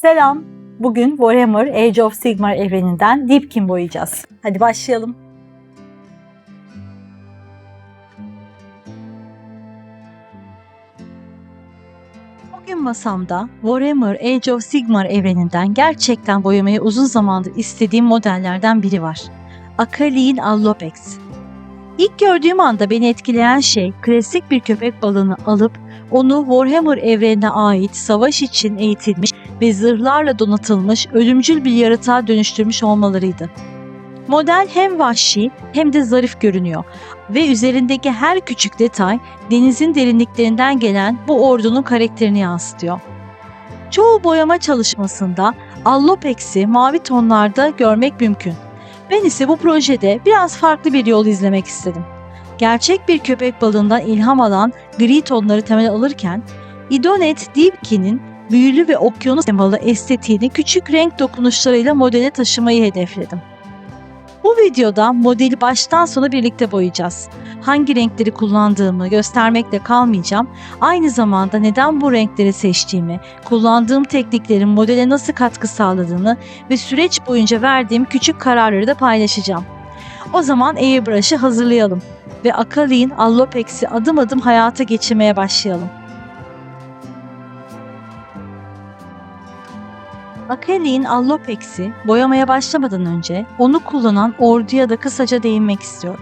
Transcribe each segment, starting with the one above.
Selam. Bugün Warhammer Age of Sigmar evreninden Deepkin boyayacağız. Hadi başlayalım. Bugün masamda Warhammer Age of Sigmar evreninden gerçekten boyamayı uzun zamandır istediğim modellerden biri var. Akali'in Allopex. İlk gördüğüm anda beni etkileyen şey klasik bir köpek balığını alıp onu Warhammer evrenine ait savaş için eğitilmiş ve zırhlarla donatılmış ölümcül bir yaratığa dönüştürmüş olmalarıydı. Model hem vahşi hem de zarif görünüyor ve üzerindeki her küçük detay denizin derinliklerinden gelen bu ordunun karakterini yansıtıyor. Çoğu boyama çalışmasında Allopex'i mavi tonlarda görmek mümkün. Ben ise bu projede biraz farklı bir yol izlemek istedim. Gerçek bir köpek balığından ilham alan gri tonları temel alırken, Idonet Deepkin'in büyülü ve okyanus temalı estetiğini küçük renk dokunuşlarıyla modele taşımayı hedefledim. Bu videoda modeli baştan sona birlikte boyayacağız. Hangi renkleri kullandığımı göstermekle kalmayacağım, aynı zamanda neden bu renkleri seçtiğimi, kullandığım tekniklerin modele nasıl katkı sağladığını ve süreç boyunca verdiğim küçük kararları da paylaşacağım. O zaman Airbrush'ı hazırlayalım ve Akali'in Allopex'i adım adım hayata geçirmeye başlayalım. Akali'in Allopex'i boyamaya başlamadan önce onu kullanan orduya da kısaca değinmek istiyorum.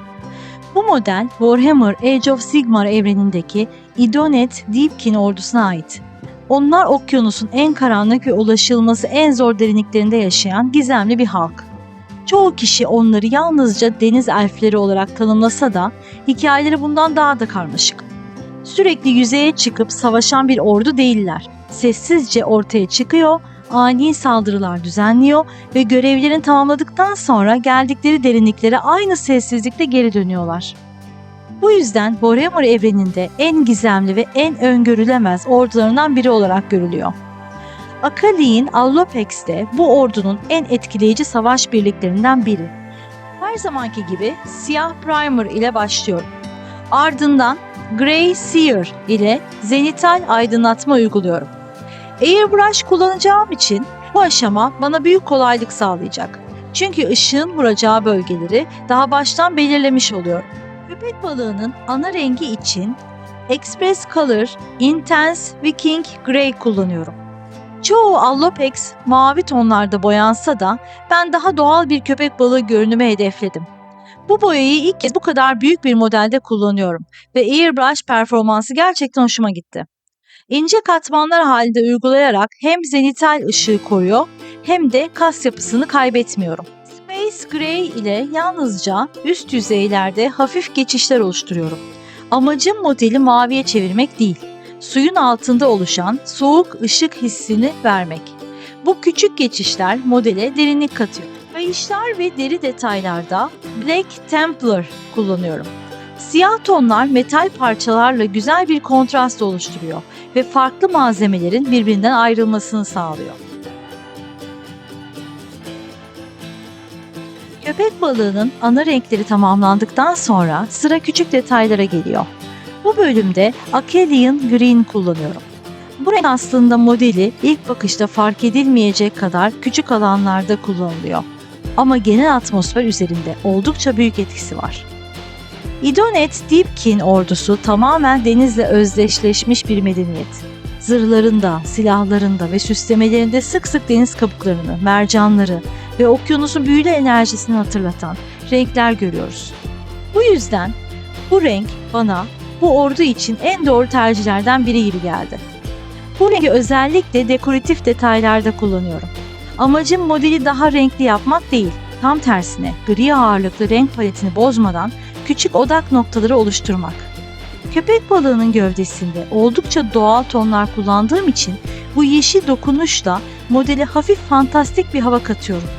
Bu model Warhammer Age of Sigmar evrenindeki Idonet Deepkin ordusuna ait. Onlar okyanusun en karanlık ve ulaşılması en zor derinliklerinde yaşayan gizemli bir halk. Çoğu kişi onları yalnızca deniz elfleri olarak tanımlasa da hikayeleri bundan daha da karmaşık. Sürekli yüzeye çıkıp savaşan bir ordu değiller. Sessizce ortaya çıkıyor, ani saldırılar düzenliyor ve görevlerini tamamladıktan sonra geldikleri derinliklere aynı sessizlikle geri dönüyorlar. Bu yüzden Warhammer evreninde en gizemli ve en öngörülemez ordularından biri olarak görülüyor. Akali'in Allopex de bu ordunun en etkileyici savaş birliklerinden biri. Her zamanki gibi siyah primer ile başlıyorum. Ardından Grey Seer ile zenital aydınlatma uyguluyorum. Airbrush kullanacağım için bu aşama bana büyük kolaylık sağlayacak. Çünkü ışığın vuracağı bölgeleri daha baştan belirlemiş oluyorum. Köpek balığının ana rengi için Express Color Intense Viking Grey kullanıyorum. Çoğu Allopex mavi tonlarda boyansa da ben daha doğal bir köpek balığı görünümü hedefledim. Bu boyayı ilk kez bu kadar büyük bir modelde kullanıyorum ve Airbrush performansı gerçekten hoşuma gitti. İnce katmanlar halinde uygulayarak hem zenital ışığı koruyor hem de kas yapısını kaybetmiyorum. Space Gray ile yalnızca üst yüzeylerde hafif geçişler oluşturuyorum. Amacım modeli maviye çevirmek değil, suyun altında oluşan soğuk ışık hissini vermek. Bu küçük geçişler modele derinlik katıyor. Kayışlar ve deri detaylarda Black Templar kullanıyorum. Siyah tonlar metal parçalarla güzel bir kontrast oluşturuyor ve farklı malzemelerin birbirinden ayrılmasını sağlıyor. Köpek balığının ana renkleri tamamlandıktan sonra sıra küçük detaylara geliyor. Bu bölümde Akalian Green kullanıyorum. Bu renk aslında modeli ilk bakışta fark edilmeyecek kadar küçük alanlarda kullanılıyor. Ama genel atmosfer üzerinde oldukça büyük etkisi var. Idonet Deepkin ordusu tamamen denizle özdeşleşmiş bir medeniyet. Zırhlarında, silahlarında ve süslemelerinde sık sık deniz kabuklarını, mercanları ve okyanusun büyülü enerjisini hatırlatan renkler görüyoruz. Bu yüzden bu renk bana bu ordu için en doğru tercihlerden biri gibi geldi. Bu rengi özellikle dekoratif detaylarda kullanıyorum. Amacım modeli daha renkli yapmak değil, tam tersine gri ağırlıklı renk paletini bozmadan küçük odak noktaları oluşturmak. Köpek balığının gövdesinde oldukça doğal tonlar kullandığım için bu yeşil dokunuşla modele hafif fantastik bir hava katıyorum.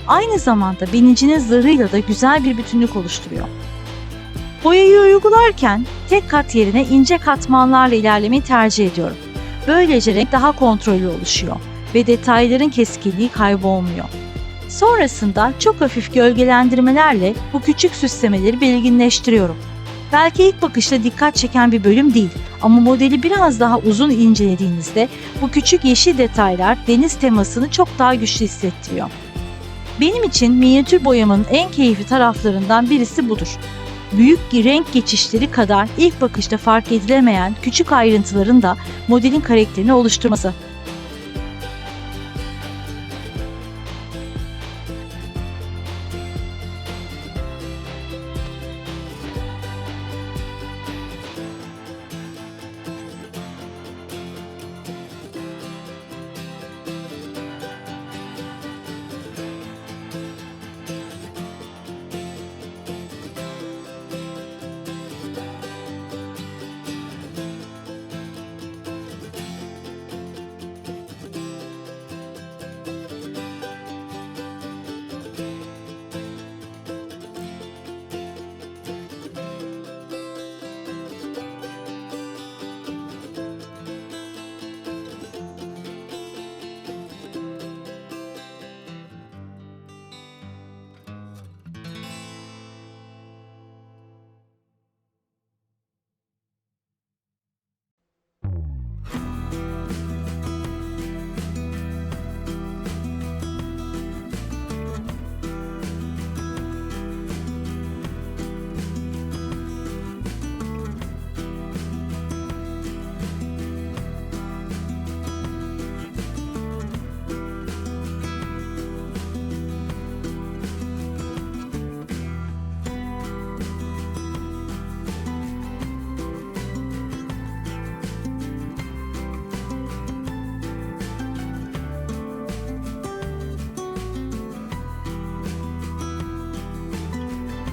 Aynı zamanda binicinin zırhıyla da güzel bir bütünlük oluşturuyor. Boyayı uygularken tek kat yerine ince katmanlarla ilerlemeyi tercih ediyorum. Böylece renk daha kontrollü oluşuyor ve detayların keskinliği kaybolmuyor. Sonrasında çok hafif gölgelendirmelerle bu küçük süslemeleri belirginleştiriyorum. Belki ilk bakışta dikkat çeken bir bölüm değil ama modeli biraz daha uzun incelediğinizde bu küçük yeşil detaylar deniz temasını çok daha güçlü hissettiriyor. Benim için minyatür boyamanın en keyifli taraflarından birisi budur. Büyük renk geçişleri kadar ilk bakışta fark edilemeyen küçük ayrıntıların da modelin karakterini oluşturması.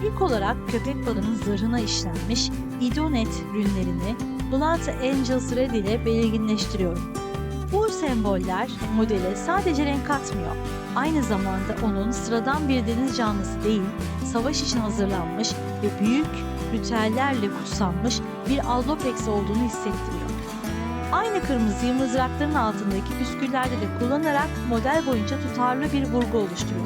İlk olarak köpek balığının zırhına işlenmiş idonet rünlerini Blood Angels Red ile belirginleştiriyorum. Bu semboller modele sadece renk katmıyor, aynı zamanda onun sıradan bir deniz canlısı değil, savaş için hazırlanmış ve büyük ritüellerle kutsanmış bir Allopex olduğunu hissettiriyor. Aynı kırmızıyı mızrakların altındaki püsküllerde de kullanarak model boyunca tutarlı bir vurgu oluşturuyor.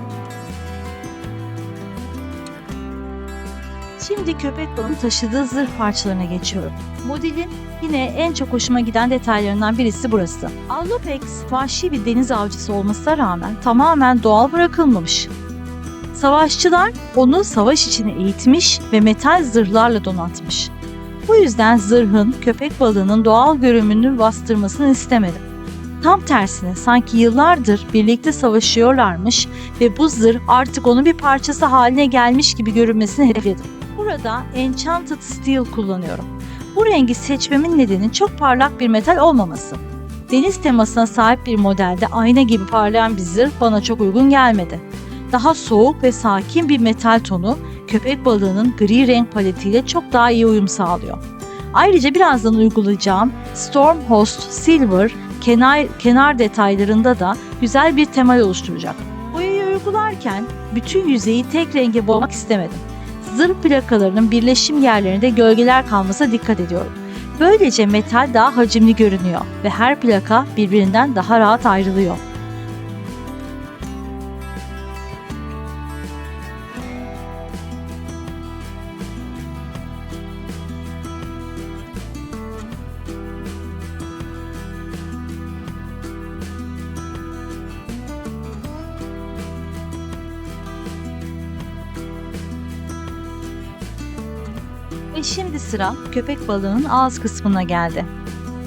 Şimdi köpek balığının taşıdığı zırh parçalarına geçiyorum. Modelin yine en çok hoşuma giden detaylarından birisi burası. Allopex, vahşi bir deniz avcısı olmasına rağmen tamamen doğal bırakılmamış. Savaşçılar onu savaş için eğitmiş ve metal zırhlarla donatmış. Bu yüzden zırhın köpek balığının doğal görünümünü bastırmasını istemedim. Tam tersine sanki yıllardır birlikte savaşıyorlarmış ve bu zırh artık onun bir parçası haline gelmiş gibi görünmesini hedefledim. Burada Enchanted Steel kullanıyorum. Bu rengi seçmemin nedeni çok parlak bir metal olmaması. Deniz temasına sahip bir modelde ayna gibi parlayan bir zırh bana çok uygun gelmedi. Daha soğuk ve sakin bir metal tonu köpek balığının gri renk paletiyle çok daha iyi uyum sağlıyor. Ayrıca birazdan uygulayacağım Stormhost Silver kenar detaylarında da güzel bir tema oluşturacak. Boyayı uygularken bütün yüzeyi tek renge boyamak istemedim. Zırh plakalarının birleşim yerlerinde gölgeler kalmasına dikkat ediyorum. Böylece metal daha hacimli görünüyor ve her plaka birbirinden daha rahat ayrılıyor. Ve şimdi sıra köpek balığının ağız kısmına geldi.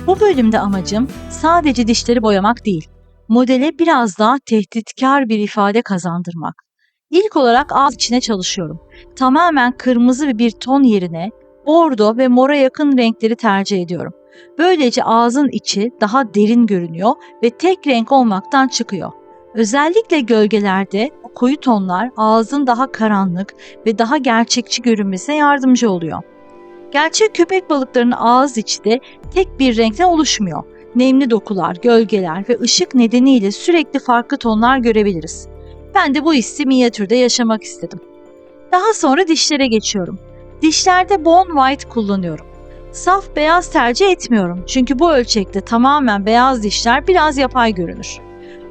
Bu bölümde amacım sadece dişleri boyamak değil, modele biraz daha tehditkar bir ifade kazandırmak. İlk olarak ağız içine çalışıyorum. Tamamen kırmızı bir ton yerine bordo ve mora yakın renkleri tercih ediyorum. Böylece ağzın içi daha derin görünüyor ve tek renk olmaktan çıkıyor. Özellikle gölgelerde bu koyu tonlar ağzın daha karanlık ve daha gerçekçi görünmesine yardımcı oluyor. Gerçek köpek balıklarının ağız içi de tek bir renkten oluşmuyor. Nemli dokular, gölgeler ve ışık nedeniyle sürekli farklı tonlar görebiliriz. Ben de bu hissi minyatürde yaşamak istedim. Daha sonra dişlere geçiyorum. Dişlerde Bone White kullanıyorum. Saf beyaz tercih etmiyorum çünkü bu ölçekte tamamen beyaz dişler biraz yapay görünür.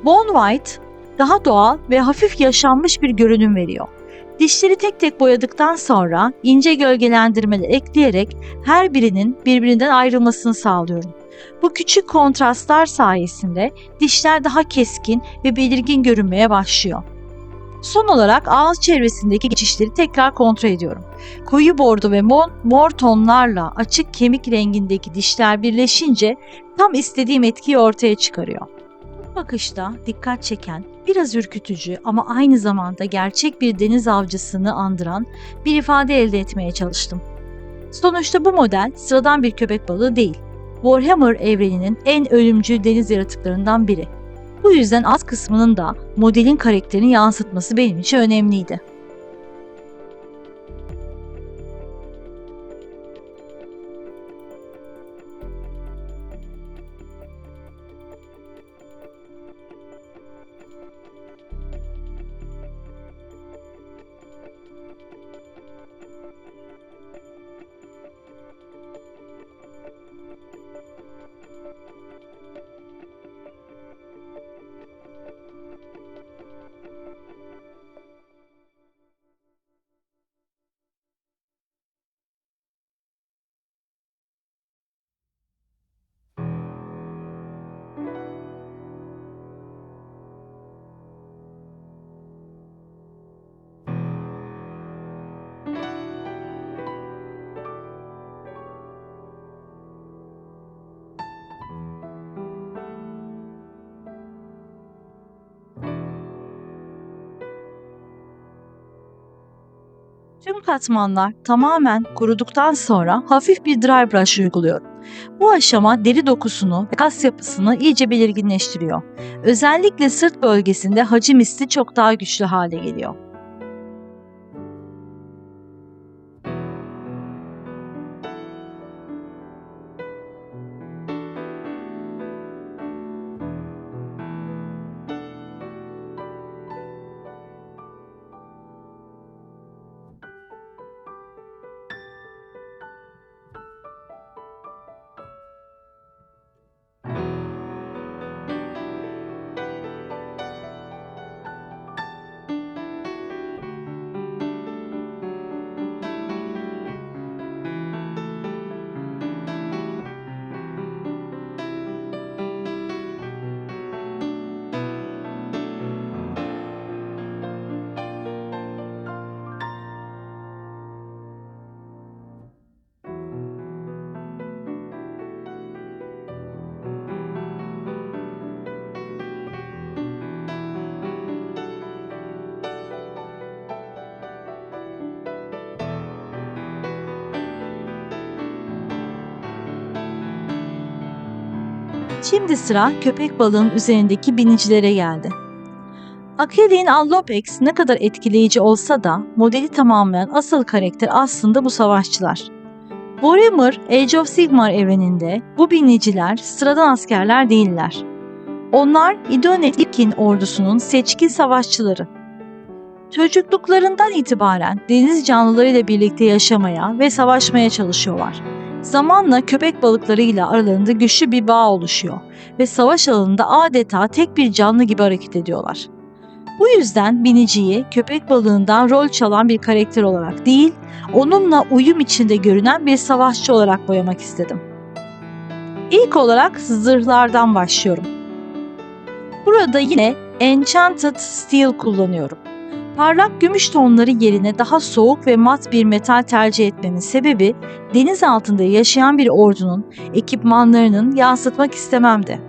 Bone White daha doğal ve hafif yaşanmış bir görünüm veriyor. Dişleri tek tek boyadıktan sonra ince gölgelendirmeler ekleyerek her birinin birbirinden ayrılmasını sağlıyorum. Bu küçük kontrastlar sayesinde dişler daha keskin ve belirgin görünmeye başlıyor. Son olarak ağız çevresindeki geçişleri tekrar kontrol ediyorum. Koyu bordo ve mor tonlarla açık kemik rengindeki dişler birleşince tam istediğim etkiyi ortaya çıkarıyor. Bu bakışta dikkat çeken, biraz ürkütücü ama aynı zamanda gerçek bir deniz avcısını andıran bir ifade elde etmeye çalıştım. Sonuçta bu model sıradan bir köpek balığı değil. Warhammer evreninin en ölümcül deniz yaratıklarından biri. Bu yüzden alt kısmının da modelin karakterini yansıtması benim için önemliydi. Tüm katmanlar tamamen kuruduktan sonra hafif bir dry brush uyguluyorum. Bu aşama deri dokusunu ve kas yapısını iyice belirginleştiriyor. Özellikle sırt bölgesinde hacim hissi çok daha güçlü hale geliyor. Şimdi sıra köpek balığının üzerindeki binicilere geldi. Achelin Allopex ne kadar etkileyici olsa da modeli tamamlayan asıl karakter aslında bu savaşçılar. Warhammer Age of Sigmar evreninde bu biniciler sıradan askerler değiller. Onlar İdonet İlkin ordusunun seçkin savaşçıları. Çocukluklarından itibaren deniz canlılarıyla birlikte yaşamaya ve savaşmaya çalışıyorlar. Zamanla köpek balıklarıyla aralarında güçlü bir bağ oluşuyor ve savaş alanında adeta tek bir canlı gibi hareket ediyorlar. Bu yüzden biniciyi köpek balığından rol çalan bir karakter olarak değil, onunla uyum içinde görünen bir savaşçı olarak boyamak istedim. İlk olarak zırhlardan başlıyorum. Burada yine Enchanted Steel kullanıyorum. Parlak gümüş tonları yerine daha soğuk ve mat bir metal tercih etmemin sebebi deniz altında yaşayan bir ordunun ekipmanlarının yansıtmak istememdi.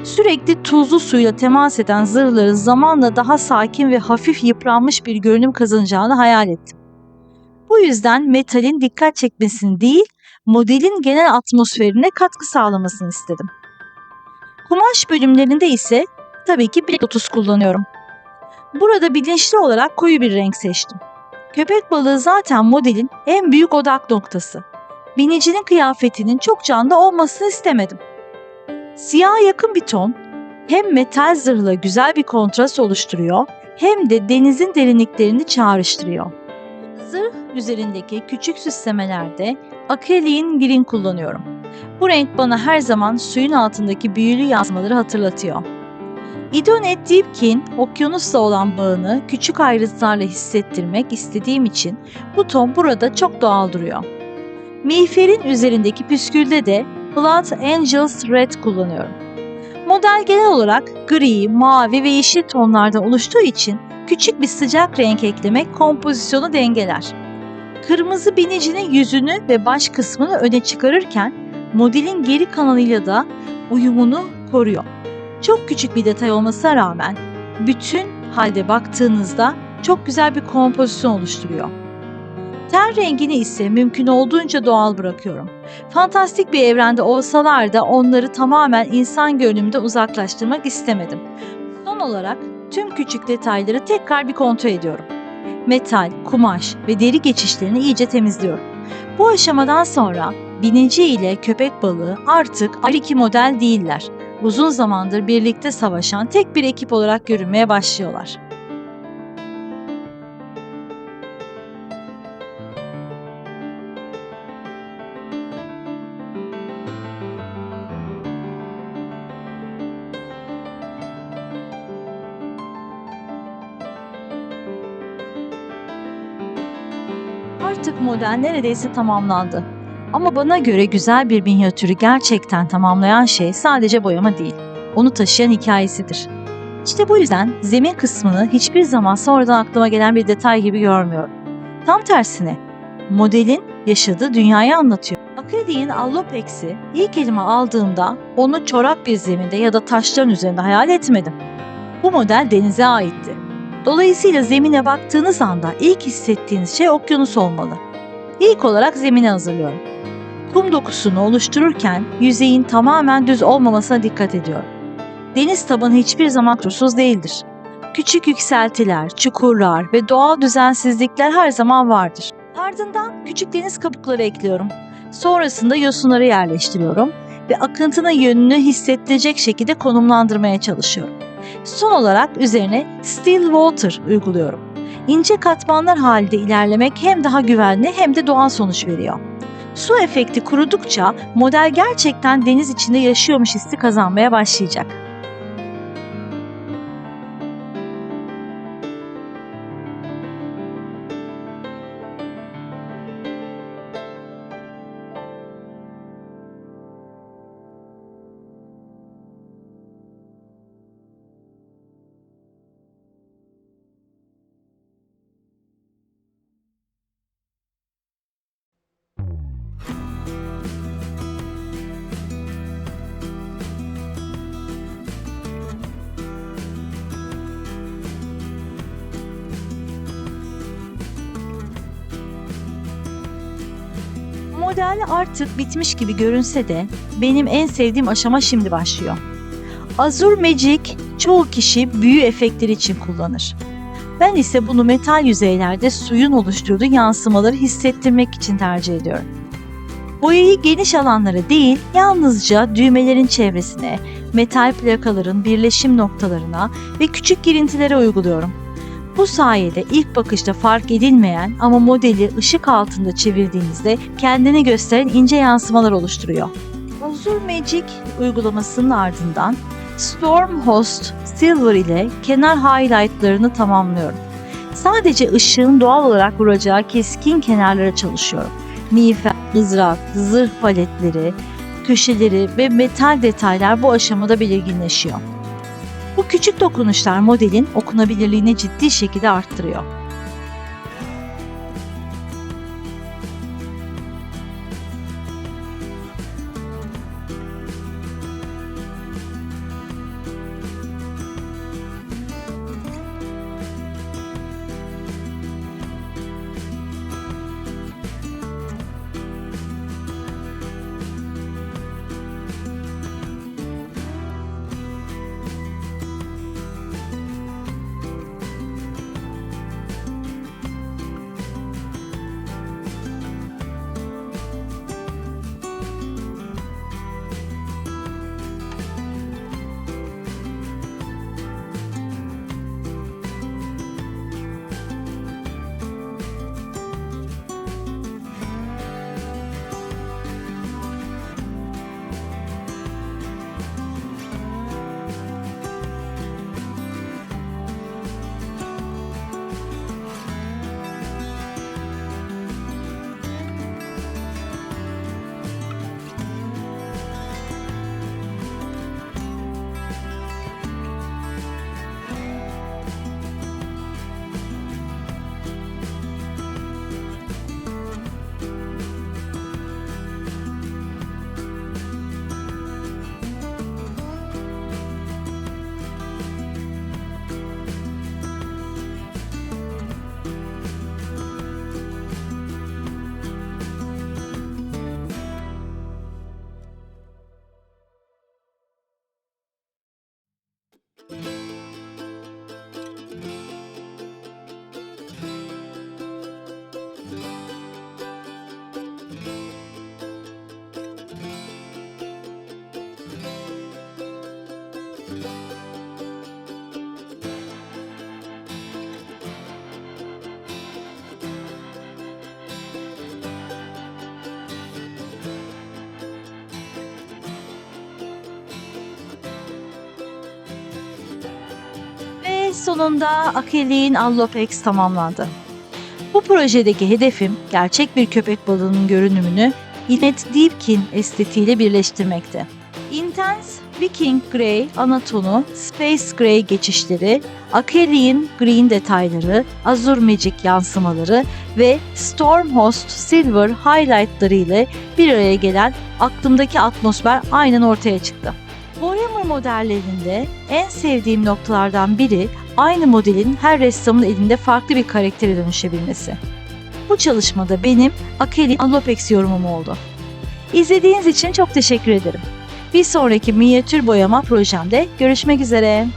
Sürekli tuzlu suyla temas eden zırhların zamanla daha sakin ve hafif yıpranmış bir görünüm kazanacağını hayal ettim. Bu yüzden metalin dikkat çekmesini değil, modelin genel atmosferine katkı sağlamasını istedim. Kumaş bölümlerinde ise tabii ki Black Lotus kullanıyorum. Burada bilinçli olarak koyu bir renk seçtim. Köpek balığı zaten modelin en büyük odak noktası. Binicinin kıyafetinin çok canlı olmasını istemedim. Siyaha yakın bir ton hem metal zırhla güzel bir kontrast oluşturuyor hem de denizin derinliklerini çağrıştırıyor. Zırh üzerindeki küçük süslemelerde Achelin Green kullanıyorum. Bu renk bana her zaman suyun altındaki büyülü yazmaları hatırlatıyor. Idonet Deepkin, okyanusla olan bağını küçük ayrıntılarla hissettirmek istediğim için bu ton burada çok doğal duruyor. Miğferin üzerindeki püskülde de Blood Angels Red kullanıyorum. Model genel olarak gri, mavi ve yeşil tonlardan oluştuğu için küçük bir sıcak renk eklemek kompozisyonu dengeler. Kırmızı binicinin yüzünü ve baş kısmını öne çıkarırken modelin geri kalanıyla da uyumunu koruyor. Çok küçük bir detay olmasına rağmen bütün halde baktığınızda çok güzel bir kompozisyon oluşturuyor. Ten rengini ise mümkün olduğunca doğal bırakıyorum. Fantastik bir evrende olsalar da onları tamamen insan görünümde uzaklaştırmak istemedim. Son olarak tüm küçük detayları tekrar bir kontrol ediyorum. Metal, kumaş ve deri geçişlerini iyice temizliyorum. Bu aşamadan sonra binici ile köpek balığı artık ayrı iki model değiller. Uzun zamandır birlikte savaşan tek bir ekip olarak görünmeye başlıyorlar. Artık model neredeyse tamamlandı. Ama bana göre güzel bir minyatürü gerçekten tamamlayan şey sadece boyama değil, onu taşıyan hikayesidir. İşte bu yüzden zemin kısmını hiçbir zaman sonradan aklıma gelen bir detay gibi görmüyorum. Tam tersine, modelin yaşadığı dünyayı anlatıyor. Akadi'nin Allopex'i ilk elime aldığımda onu çorak bir zeminde ya da taşların üzerinde hayal etmedim. Bu model denize aitti. Dolayısıyla zemine baktığınız anda ilk hissettiğiniz şey okyanus olmalı. İlk olarak zemini hazırlıyorum. Kum dokusunu oluştururken yüzeyin tamamen düz olmamasına dikkat ediyorum. Deniz tabanı hiçbir zaman kusursuz değildir. Küçük yükseltiler, çukurlar ve doğal düzensizlikler her zaman vardır. Ardından küçük deniz kabukları ekliyorum. Sonrasında yosunları yerleştiriyorum ve akıntının yönünü hissettirecek şekilde konumlandırmaya çalışıyorum. Son olarak üzerine still water uyguluyorum. İnce katmanlar halinde ilerlemek hem daha güvenli hem de doğal sonuç veriyor. Su efekti kurudukça model gerçekten deniz içinde yaşıyormuş hissi kazanmaya başlayacak. Model artık bitmiş gibi görünse de benim en sevdiğim aşama şimdi başlıyor. Azure Magic çoğu kişi büyü efektleri için kullanır. Ben ise bunu metal yüzeylerde suyun oluşturduğu yansımaları hissettirmek için tercih ediyorum. Boyayı geniş alanlara değil, yalnızca düğmelerin çevresine, metal plakaların birleşim noktalarına ve küçük girintilere uyguluyorum. Bu sayede ilk bakışta fark edilmeyen ama modeli ışık altında çevirdiğinizde kendini gösteren ince yansımalar oluşturuyor. Azure Magic uygulamasının ardından Stormhost Silver ile kenar highlightlarını tamamlıyorum. Sadece ışığın doğal olarak vuracağı keskin kenarlara çalışıyorum. Miğfer, mızrak, zırh paletleri, köşeleri ve metal detaylar bu aşamada belirginleşiyor. Bu küçük dokunuşlar modelin okunabilirliğini ciddi şekilde arttırıyor. sonunda Acrylic Allopex tamamlandı. Bu projedeki hedefim gerçek bir köpek balığının görünümünü Inet Deepkin estetiğiyle birleştirmekti. Intense Viking Grey ana tonu, Space Grey geçişleri, Acrylic'in green detayları, Azure Magic yansımaları ve Stormhost Silver highlightları ile bir araya gelen aklımdaki atmosfer aynen ortaya çıktı. Warhammer modellerinde en sevdiğim noktalardan biri aynı modelin her ressamın elinde farklı bir karaktere dönüşebilmesi. Bu çalışmada benim Acrylic Allopex yorumum oldu. İzlediğiniz için çok teşekkür ederim. Bir sonraki minyatür boyama projemde görüşmek üzere.